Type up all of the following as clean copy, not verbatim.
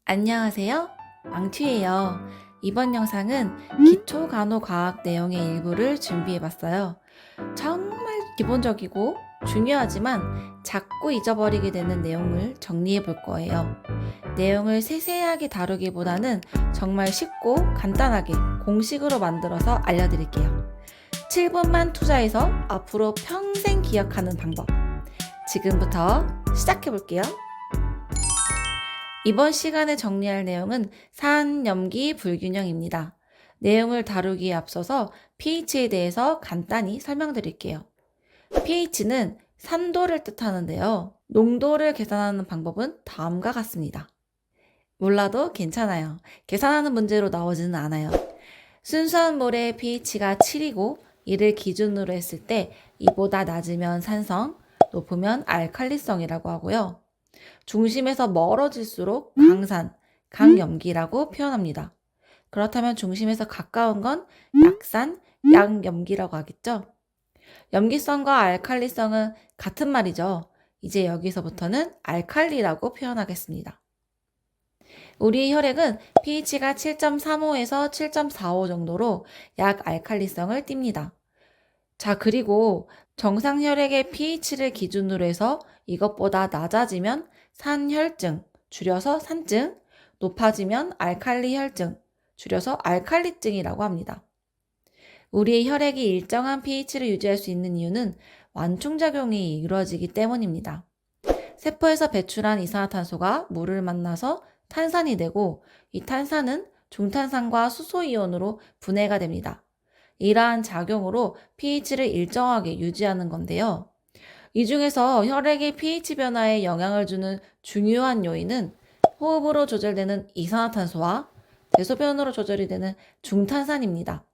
안녕하세요. 망치예요. 이번 영상은 기초간호과학 내용의 일부를 준비해봤어요. 정말 기본적이고 중요하지만 자꾸 잊어버리게 되는 내용을 정리해 볼 거예요. 내용을 세세하게 다루기보다는 정말 쉽고 간단하게 공식으로 만들어서 알려드릴게요. 7분만 투자해서 앞으로 평생 기억하는 방법. 지금부터 시작해 볼게요. 이번 시간에 정리할 내용은 산염기 불균형입니다. 내용을 다루기에 앞서서 pH에 대해서 간단히 설명드릴게요. pH는 산도를 뜻하는데요. 농도를 계산하는 방법은 다음과 같습니다. 몰라도 괜찮아요. 계산하는 문제로 나오지는 않아요. 순수한 물의 pH가 7이고 이를 기준으로 했을 때 이보다 낮으면 산성, 높으면 알칼리성이라고 하고요. 중심에서 멀어질수록 강산, 강염기라고 표현합니다. 그렇다면 중심에서 가까운 건 약산, 양염기라고 하겠죠? 염기성과 알칼리성은 같은 말이죠. 이제 여기서부터는 알칼리라고 표현하겠습니다. 우리 혈액은 pH가 7.35에서 7.45 정도로 약 알칼리성을 띱니다. 자, 그리고 정상 혈액의 pH를 기준으로 해서 이것보다 낮아지면 산혈증, 줄여서 산증, 높아지면 알칼리 혈증, 줄여서 알칼리증이라고 합니다. 우리의 혈액이 일정한 pH를 유지할 수 있는 이유는 완충작용이 이루어지기 때문입니다. 세포에서 배출한 이산화탄소가 물을 만나서 탄산이 되고 이 탄산은 중탄산과 수소이온으로 분해가 됩니다. 이러한 작용으로 pH를 일정하게 유지하는 건데요. 이 중에서 혈액의 pH 변화에 영향을 주는 중요한 요인은 호흡으로 조절되는 이산화탄소와 대소변으로 조절이 되는 중탄산입니다.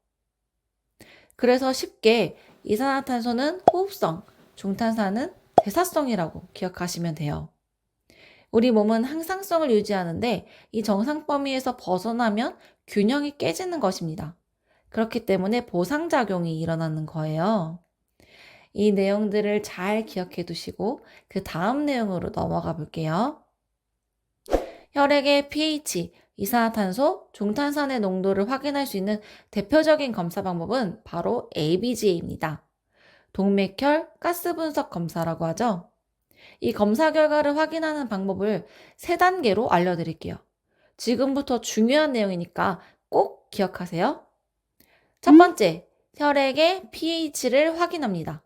그래서 쉽게 이산화탄소는 호흡성, 중탄산은 대사성이라고 기억하시면 돼요. 우리 몸은 항상성을 유지하는데 이 정상 범위에서 벗어나면 균형이 깨지는 것입니다. 그렇기 때문에 보상작용이 일어나는 거예요. 이 내용들을 잘 기억해 두시고 그 다음 내용으로 넘어가 볼게요. 혈액의 pH, 이산화탄소, 중탄산의 농도를 확인할 수 있는 대표적인 검사 방법은 바로 ABGA입니다. 동맥혈 가스 분석 검사라고 하죠. 이 검사 결과를 확인하는 방법을 3단계로 알려드릴게요. 지금부터 중요한 내용이니까 꼭 기억하세요. 첫 번째, 혈액의 pH를 확인합니다.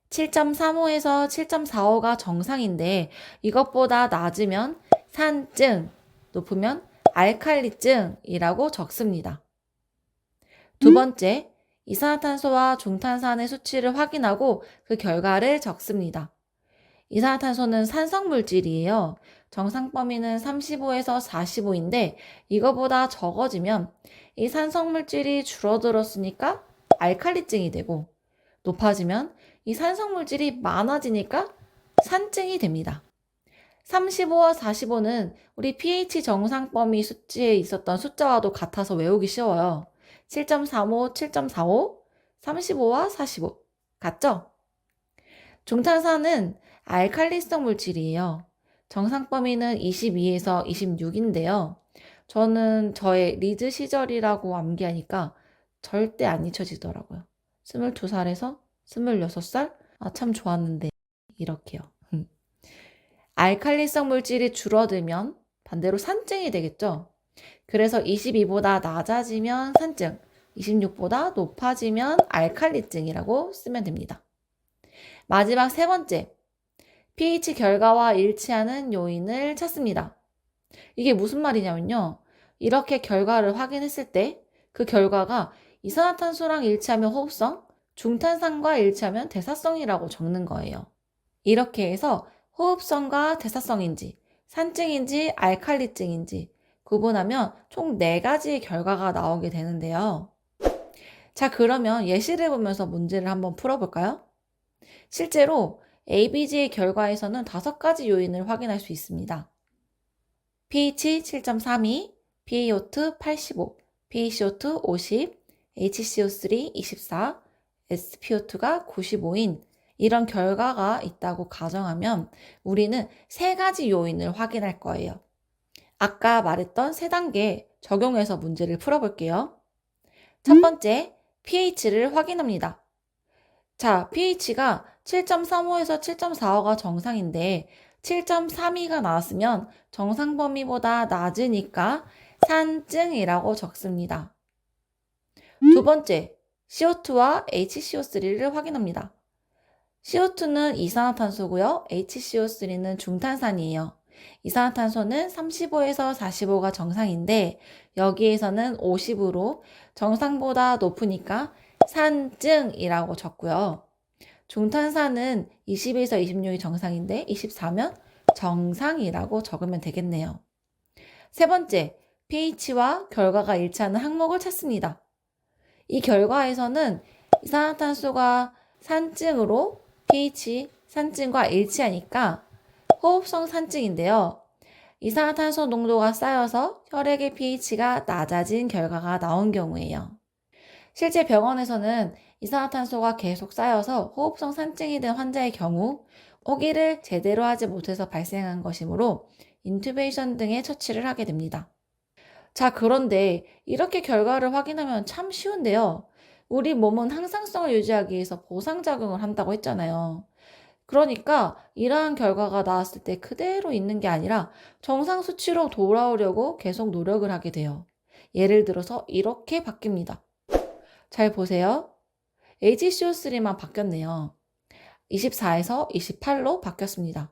7.35에서 7.45가 정상인데 이것보다 낮으면 산증, 높으면 알칼리증이라고 적습니다. 두 번째, 이산화탄소와 중탄산의 수치를 확인하고 그 결과를 적습니다. 이산화탄소는 산성물질이에요. 정상 범위는 35에서 45인데 이거보다 적어지면 이 산성물질이 줄어들었으니까 알칼리증이 되고 높아지면 이 산성물질이 많아지니까 산증이 됩니다. 35와 45는 우리 pH 정상 범위 수치에 있었던 숫자와도 같아서 외우기 쉬워요. 7.35, 7.45, 35와 45. 같죠? 중탄산은 알칼리성 물질이에요. 정상 범위는 22에서 26인데요. 저는 저의 리즈 시절이라고 암기하니까 절대 안 잊혀지더라고요. 22살에서 26살? 아, 참 좋았는데. 이렇게요. 알칼리성 물질이 줄어들면 반대로 산증이 되겠죠. 그래서 22보다 낮아지면 산증, 26보다 높아지면 알칼리증이라고 쓰면 됩니다. 마지막 3번째, pH 결과와 일치하는 요인을 찾습니다. 이게 무슨 말이냐면요. 이렇게 결과를 확인했을 때 그 결과가 이산화탄소랑 일치하면 호흡성, 중탄산과 일치하면 대사성이라고 적는 거예요. 이렇게 해서 호흡성과 대사성인지, 산증인지, 알칼리증인지 구분하면 총 4가지의 결과가 나오게 되는데요. 자, 그러면 예시를 보면서 문제를 한번 풀어볼까요? 실제로 ABG의 결과에서는 5가지 요인을 확인할 수 있습니다. pH 7.32, PaO2 85, PaCO2 50, HCO3 24, SpO2가 95인 이런 결과가 있다고 가정하면 우리는 3가지 요인을 확인할 거예요. 아까 말했던 세 단계 적용해서 문제를 풀어볼게요. 첫 번째, pH를 확인합니다. 자, pH가 7.35에서 7.45가 정상인데 7.32가 나왔으면 정상 범위보다 낮으니까 산증이라고 적습니다. 두 번째, CO2와 HCO3를 확인합니다. CO2는 이산화탄소고요. HCO3는 중탄산이에요. 이산화탄소는 35에서 45가 정상인데 여기에서는 50으로 정상보다 높으니까 산증이라고 적고요. 중탄산은 20에서 26이 정상인데 24면 정상이라고 적으면 되겠네요. 세 번째, pH와 결과가 일치하는 항목을 찾습니다. 이 결과에서는 이산화탄소가 산증으로 pH 산증과 일치하니까 호흡성 산증인데요. 이산화탄소 농도가 쌓여서 혈액의 pH가 낮아진 결과가 나온 경우예요. 실제 병원에서는 이산화탄소가 계속 쌓여서 호흡성 산증이 된 환자의 경우 호기를 제대로 하지 못해서 발생한 것이므로 인투베이션 등의 처치를 하게 됩니다. 자, 그런데 이렇게 결과를 확인하면 참 쉬운데요. 우리 몸은 항상성을 유지하기 위해서 보상작용을 한다고 했잖아요. 그러니까 이러한 결과가 나왔을 때 그대로 있는 게 아니라 정상 수치로 돌아오려고 계속 노력을 하게 돼요. 예를 들어서 이렇게 바뀝니다. 잘 보세요. HCO3만 바뀌었네요. 24에서 28로 바뀌었습니다.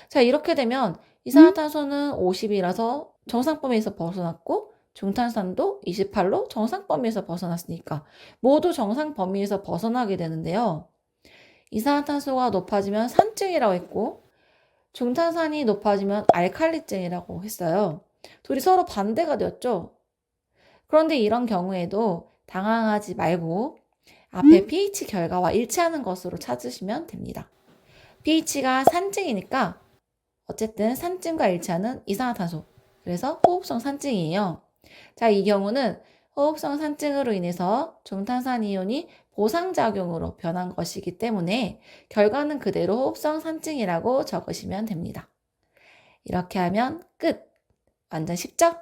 자, 이렇게 되면 이산화탄소는 50이라서 정상 범위에서 벗어났고 중탄산도 28로 정상 범위에서 벗어났으니까 모두 정상 범위에서 벗어나게 되는데요. 이산화탄소가 높아지면 산증이라고 했고 중탄산이 높아지면 알칼리증이라고 했어요. 둘이 서로 반대가 되었죠. 그런데 이런 경우에도 당황하지 말고 앞에 pH 결과와 일치하는 것으로 찾으시면 됩니다. pH가 산증이니까 어쨌든 산증과 일치하는 이산화탄소, 그래서 호흡성 산증이에요. 자, 이 경우는 호흡성 산증으로 인해서 중탄산 이온이 보상작용으로 변한 것이기 때문에 결과는 그대로 호흡성 산증이라고 적으시면 됩니다. 이렇게 하면 끝! 완전 쉽죠?